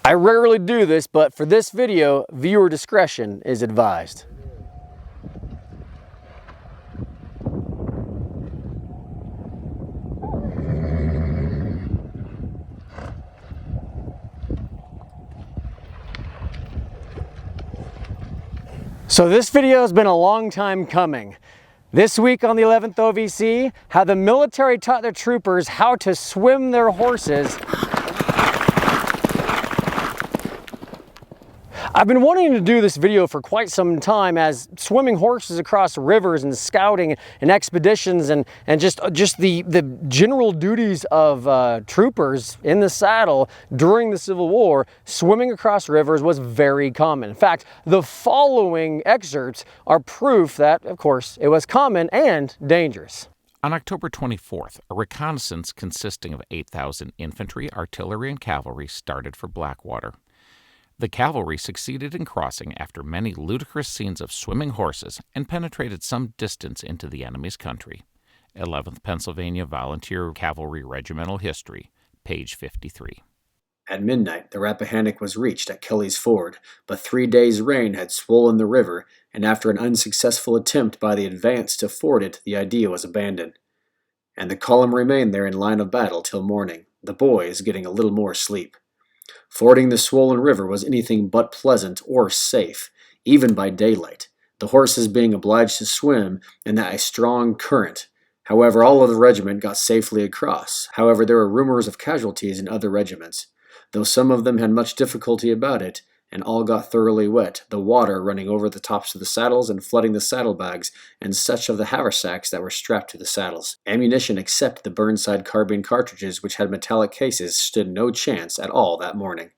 I rarely do this, but for this video, viewer discretion is advised. So this video has been a long time coming. This week on the 11th OVC, how the military taught their troopers how to swim their horses. I've been wanting to do this video for quite some time, as swimming horses across rivers and scouting and expeditions and just the general duties of troopers in the saddle during the Civil War, swimming across rivers was very common. In fact, the following excerpts are proof that, of course, it was common and dangerous. On October 24th, a reconnaissance consisting of 8,000 infantry, artillery, and cavalry started for Blackwater. The cavalry succeeded in crossing after many ludicrous scenes of swimming horses and penetrated some distance into the enemy's country. 11th Pennsylvania Volunteer Cavalry Regimental History, page 53. At midnight, the Rappahannock was reached at Kelly's Ford, but 3 days' rain had swollen the river, and after an unsuccessful attempt by the advance to ford it, the idea was abandoned. And the column remained there in line of battle till morning, the boys getting a little more sleep. Fording the swollen river was anything but pleasant or safe, even by daylight, the horses being obliged to swim in that a strong current. However, all of the regiment got safely across. However, there were rumors of casualties in other regiments, though some of them had much difficulty about it, and all got thoroughly wet, the water running over the tops of the saddles and flooding the saddlebags and such of the haversacks that were strapped to the saddles. Ammunition except the Burnside carbine cartridges, which had metallic cases, stood no chance at all that morning.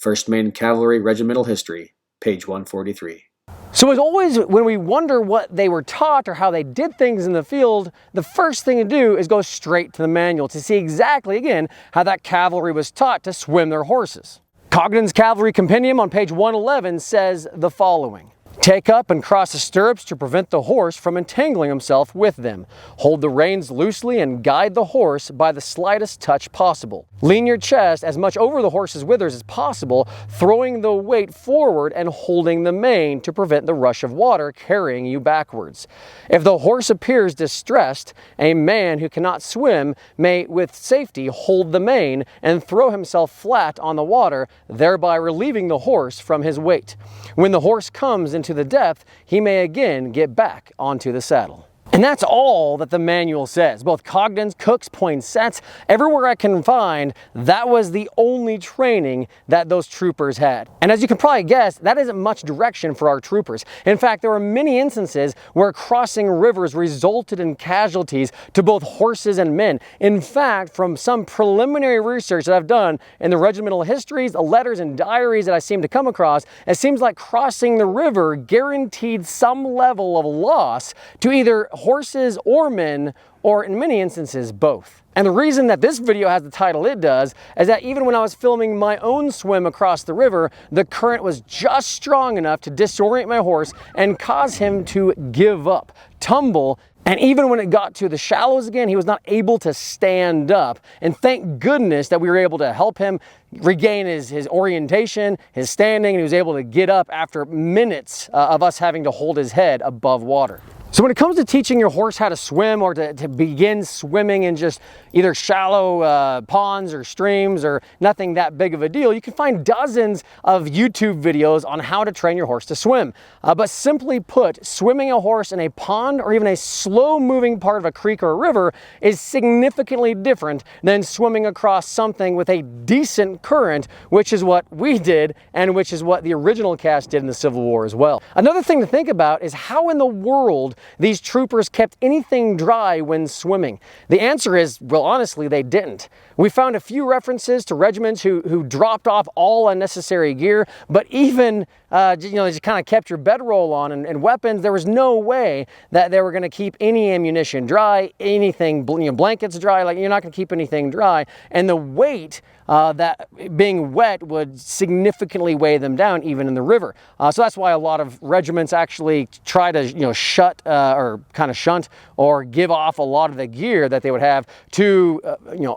1st Maine Cavalry Regimental History, page 143. So as always, when we wonder what they were taught or how they did things in the field, the first thing to do is go straight to the manual to see exactly, again, how that cavalry was taught to swim their horses. Congdon's Cavalry Compendium on page 111 says the following. Take up and cross the stirrups to prevent the horse from entangling himself with them. Hold the reins loosely and guide the horse by the slightest touch possible. Lean your chest as much over the horse's withers as possible, throwing the weight forward and holding the mane to prevent the rush of water carrying you backwards. If the horse appears distressed, a man who cannot swim may with safety hold the mane and throw himself flat on the water, thereby relieving the horse from his weight. When the horse comes into the depth, he may again get back onto the saddle. And that's all that the manual says. Both Congdon's, Cook's, Poinset's, everywhere I can find, that was the only training that those troopers had. And as you can probably guess, that isn't much direction for our troopers. In fact, there were many instances where crossing rivers resulted in casualties to both horses and men. In fact, from some preliminary research that I've done in the regimental histories, the letters and diaries that I seem to come across, it seems like crossing the river guaranteed some level of loss to either horses or men, or in many instances, both. And the reason that this video has the title it does is that even when I was filming my own swim across the river, the current was just strong enough to disorient my horse and cause him to give up, tumble, and even when it got to the shallows again, he was not able to stand up. And thank goodness that we were able to help him regain his orientation, his standing, and he was able to get up after minutes of us having to hold his head above water. So when it comes to teaching your horse how to swim or to begin swimming in just either shallow ponds or streams or nothing that big of a deal, you can find dozens of YouTube videos on how to train your horse to swim. But simply put, swimming a horse in a pond or even a slow-moving part of a creek or a river is significantly different than swimming across something with a decent current, which is what we did and which is what the original cast did in the Civil War as well. Another thing to think about is how in the world these troopers kept anything dry when swimming. The answer is, well, honestly, they didn't. We found a few references to regiments who dropped off all unnecessary gear, but even, they just kind of kept your bedroll on and weapons. There was no way that they were going to keep any ammunition dry, anything, blankets dry. Like, you're not going to keep anything dry. And the weight that being wet would significantly weigh them down even in the river. So that's why a lot of regiments actually try to shut or kind of shunt or give off a lot of the gear that they would have to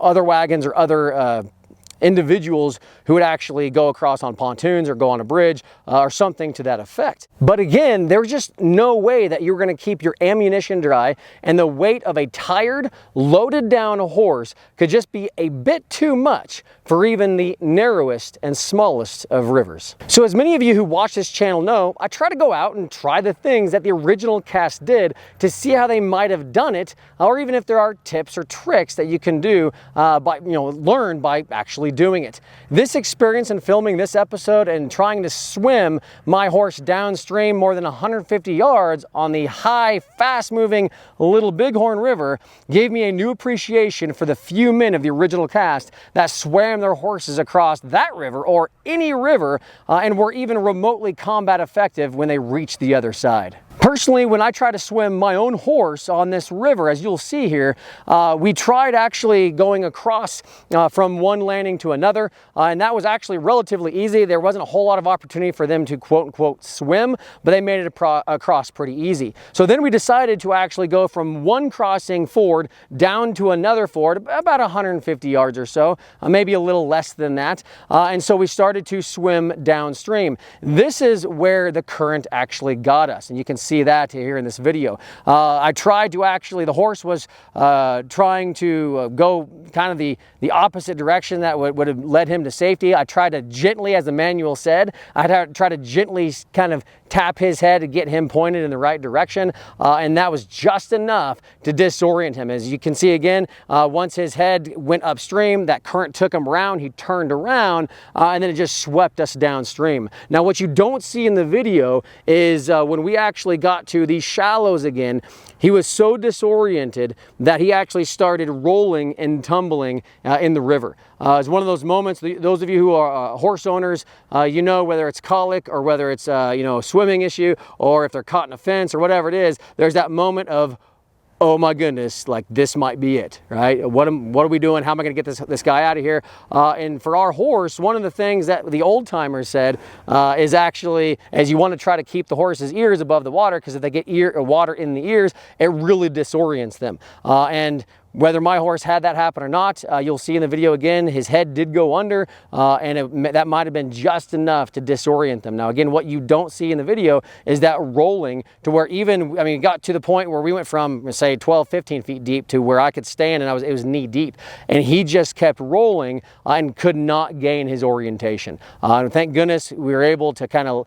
other wagons or other individuals who would actually go across on pontoons or go on a bridge or something to that effect. But again, there's just no way that you're going to keep your ammunition dry, and the weight of a tired, loaded down horse could just be a bit too much for even the narrowest and smallest of rivers. So as many of you who watch this channel know, I try to go out and try the things that the original cast did to see how they might have done it, or even if there are tips or tricks that you can do learn by actually doing it. This experience in filming this episode and trying to swim my horse downstream more than 150 yards on the high, fast-moving Little Bighorn River gave me a new appreciation for the few men of the original cast that swam their horses across that river or any river and were even remotely combat effective when they reached the other side. Personally, when I try to swim my own horse on this river, as you'll see here, we tried actually going across from one landing to another, and that was actually relatively easy. There wasn't a whole lot of opportunity for them to quote-unquote swim, but they made it across pretty easy. So then we decided to actually go from one crossing ford down to another ford, about 150 yards or so, maybe a little less than that, and so we started to swim downstream. This is where the current actually got us, and you can see that here in this video. I tried to actually, the horse was trying to go kind of the opposite direction that would have led him to safety. I tried to gently, as the manual said, I tried to gently kind of tap his head to get him pointed in the right direction, and that was just enough to disorient him. As you can see again, once his head went upstream, that current took him around, he turned around, and then it just swept us downstream. Now what you don't see in the video is when we actually got to these shallows again, he was so disoriented that he actually started rolling and tumbling in the river. It's one of those moments, those of you who are horse owners, you know, whether it's colic or whether it's a swimming issue, or if they're caught in a fence or whatever it is, there's that moment of, oh my goodness, like this might be it, right? What are we doing? How am I going to get this guy out of here? And for our horse, one of the things that the old timers said is actually, as you want to try to keep the horse's ears above the water, because if they get water in the ears, it really disorients them. And whether my horse had that happen or not, you'll see in the video again, his head did go under, and that might have been just enough to disorient them. Now again, what you don't see in the video is that rolling to where even, it got to the point where we went from, say, 12, 15 feet deep to where I could stand and it was knee deep. And he just kept rolling and could not gain his orientation. And thank goodness we were able to kind of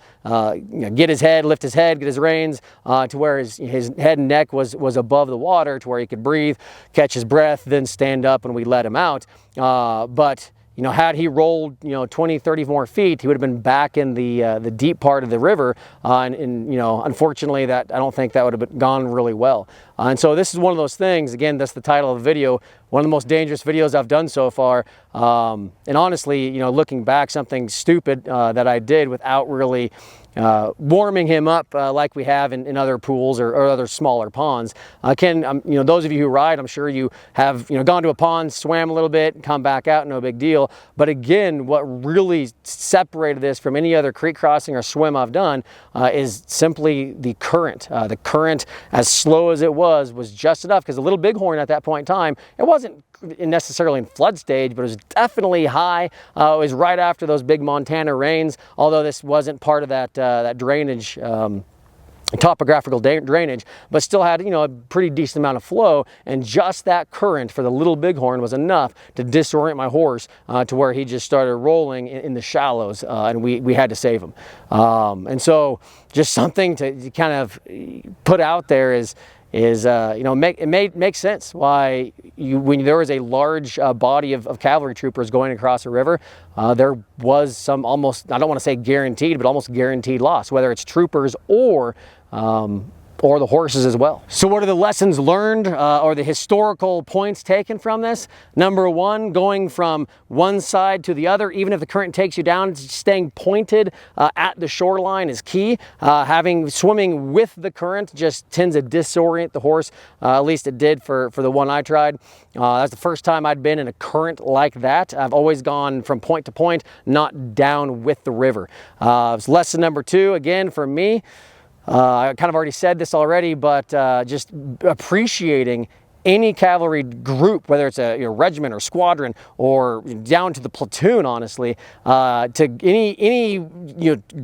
get his head, lift his head, get his reins to where his head and neck was above the water, to where he could breathe, catch his breath, then stand up, and we let him out. But had he rolled 20, 30 more feet, he would have been back in the deep part of the river, and unfortunately I don't think that would have gone really well. And so this is one of those things, again, that's the title of the video, one of the most dangerous videos I've done so far. And honestly, looking back, something stupid that I did without really warming him up like we have in other pools or other smaller ponds. Those of you who ride, I'm sure you have gone to a pond, swam a little bit, come back out, no big deal. But again, what really separated this from any other creek crossing or swim I've done is simply the current. The current, as slow as it was just enough, because the Little Bighorn at that point in time, it wasn't necessarily in flood stage, but it was definitely high. It was right after those big Montana rains, although this wasn't part of that drainage, topographical drainage, but still had a pretty decent amount of flow, and just that current for the Little Bighorn was enough to disorient my horse to where he just started rolling in the shallows, and we had to save him. And so just something to kind of put out there is it makes sense why when there was a large body of cavalry troopers going across a river, there was some almost, I don't want to say guaranteed, but almost guaranteed loss, whether it's troopers or the horses as well. So what are the lessons learned or the historical points taken from this? Number one, going from one side to the other, even if the current takes you down, staying pointed at the shoreline is key. Swimming with the current just tends to disorient the horse. At least it did for the one I tried. That's the first time I'd been in a current like that. I've always gone from point to point, not down with the river. Lesson number two, again, for me, I kind of already said this already, but just appreciating any cavalry group, whether it's a regiment or squadron or down to the platoon, honestly, to any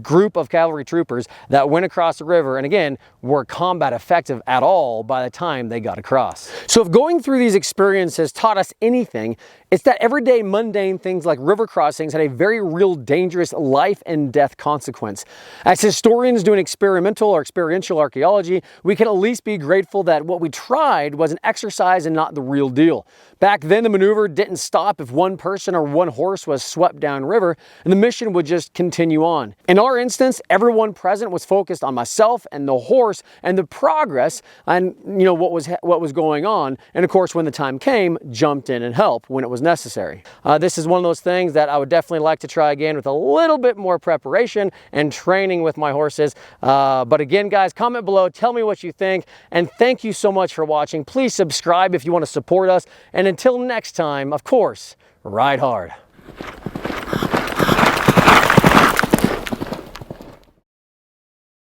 group of cavalry troopers that went across the river and again were combat effective at all by the time they got across. So if going through these experiences taught us anything, it's that everyday mundane things like river crossings had a very real dangerous life and death consequence. As historians doing experimental or experiential archaeology, we can at least be grateful that what we tried was an exercise and not the real deal. Back then, the maneuver didn't stop if one person or one horse was swept downriver, and the mission would just continue on. In our instance, everyone present was focused on myself and the horse and the progress and what was going on, and of course, when the time came, jumped in and helped when it was necessary. This is one of those things that I would definitely like to try again with a little bit more preparation and training with my horses. But again, guys, comment below, tell me what you think, and thank you so much for watching. Please subscribe if you want to support us, and until next time, of course, ride hard.